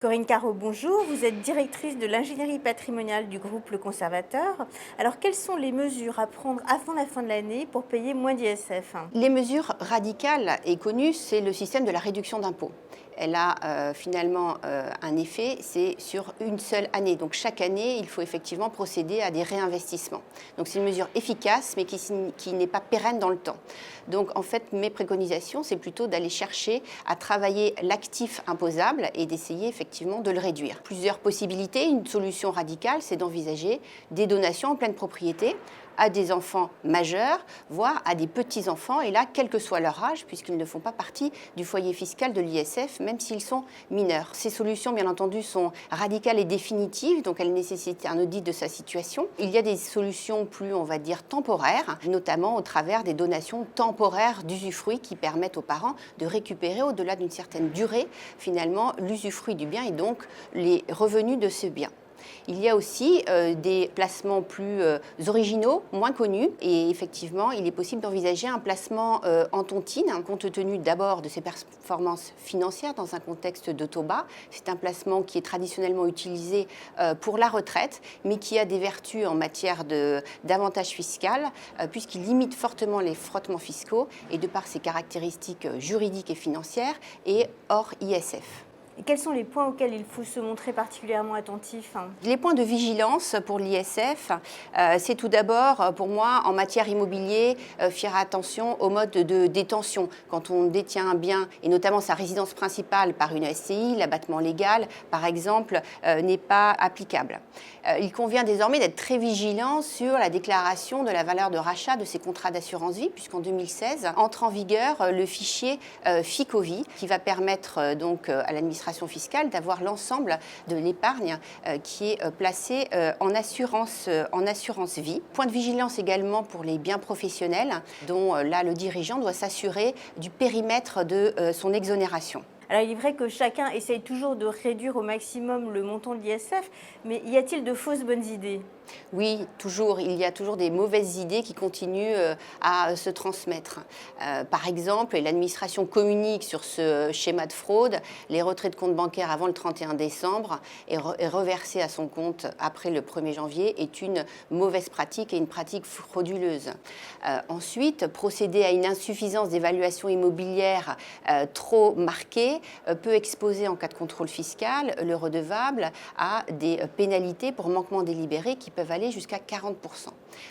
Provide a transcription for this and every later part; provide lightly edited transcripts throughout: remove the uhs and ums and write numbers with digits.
Corinne Caro, bonjour. Vous êtes directrice de l'ingénierie patrimoniale du groupe Le Conservateur. Alors, quelles sont les mesures à prendre avant la fin de l'année pour payer moins d'ISF? Les mesures radicales et connues, c'est le système de la réduction d'impôt. Elle a finalement un effet, c'est sur une seule année. Donc chaque année, il faut effectivement procéder à des réinvestissements. Donc c'est une mesure efficace, mais qui n'est pas pérenne dans le temps. Donc en fait, mes préconisations, c'est plutôt d'aller chercher à travailler l'actif imposable et d'essayer effectivement de le réduire. Plusieurs possibilités. Une solution radicale, c'est d'envisager des donations en pleine propriété à des enfants majeurs, voire à des petits-enfants, et là, quel que soit leur âge, puisqu'ils ne font pas partie du foyer fiscal de l'ISF, même s'ils sont mineurs. Ces solutions, bien entendu, sont radicales et définitives, donc elles nécessitent un audit de sa situation. Il y a des solutions plus, on va dire, temporaires, notamment au travers des donations temporaires d'usufruit qui permettent aux parents de récupérer, au-delà d'une certaine durée, finalement, l'usufruit du bien et donc les revenus de ce bien. Il y a aussi des placements plus originaux, moins connus. Et effectivement, il est possible d'envisager un placement en tontine, compte tenu d'abord de ses performances financières dans un contexte de taux bas. C'est un placement qui est traditionnellement utilisé pour la retraite, mais qui a des vertus en matière d'avantages fiscaux, puisqu'il limite fortement les frottements fiscaux et de par ses caractéristiques juridiques et financières, et hors ISF. Et quels sont les points auxquels il faut se montrer particulièrement attentif? Les points de vigilance pour l'ISF, c'est tout d'abord, pour moi, en matière immobilier, faire attention au mode de détention. Quand on détient un bien, et notamment sa résidence principale par une SCI, l'abattement légal, par exemple, n'est pas applicable. Il convient désormais d'être très vigilant sur la déclaration de la valeur de rachat de ces contrats d'assurance vie, puisqu'en 2016 entre en vigueur le fichier FICOVI, qui va permettre donc à l'administration fiscale d'avoir l'ensemble de l'épargne qui est placée en assurance vie. Point de vigilance également pour les biens professionnels, dont là le dirigeant doit s'assurer du périmètre de son exonération. Alors, il est vrai que chacun essaye toujours de réduire au maximum le montant de l'ISF, mais y a-t-il de fausses bonnes idées? Oui, toujours. Il y a toujours des mauvaises idées qui continuent à se transmettre. Par exemple, et l'administration communique sur ce schéma de fraude, les retraits de compte bancaire avant le 31 décembre et reversés à son compte après le 1er janvier est une mauvaise pratique et une pratique frauduleuse. Ensuite, procéder à une insuffisance d'évaluation immobilière trop marquée peut exposer en cas de contrôle fiscal le redevable à des pénalités pour manquement délibéré qui peuvent aller jusqu'à 40%.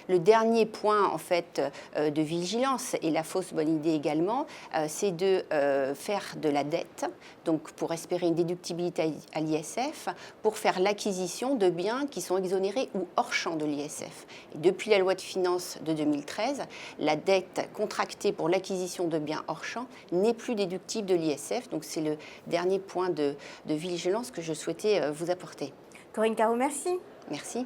Le dernier point en fait de vigilance et la fausse bonne idée également, c'est de faire de la dette, donc pour espérer une déductibilité à l'ISF, pour faire l'acquisition de biens qui sont exonérés ou hors champ de l'ISF. Et depuis la loi de finances de 2013, la dette contractée pour l'acquisition de biens hors champ n'est plus déductible de l'ISF. Donc c'est le dernier point de vigilance que je souhaitais vous apporter. Corinne Caro, merci. Merci.